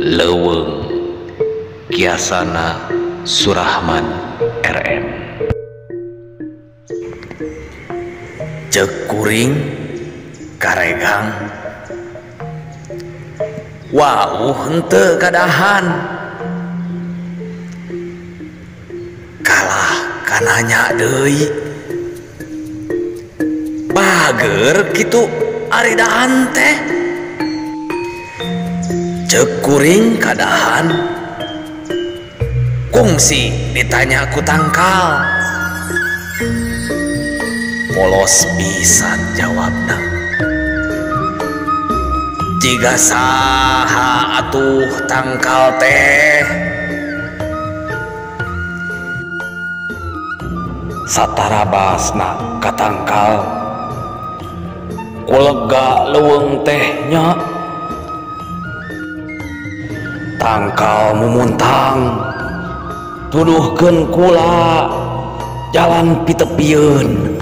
Leuweung Kiasana Surahman RM. Ceuk kuring karegang wauh henteu kadahan kalah kananya deui bager kitu ari dahan teh. Ceuk kuring kadahan kungsi ditanya ku tangkal polos pisan jawabna. Jiga saha atuh tangkal teh? Satarabasna katangkal kulega leuweung tehnya. Tangkal mumuntang tuduhkeun kula jalan pitepieun.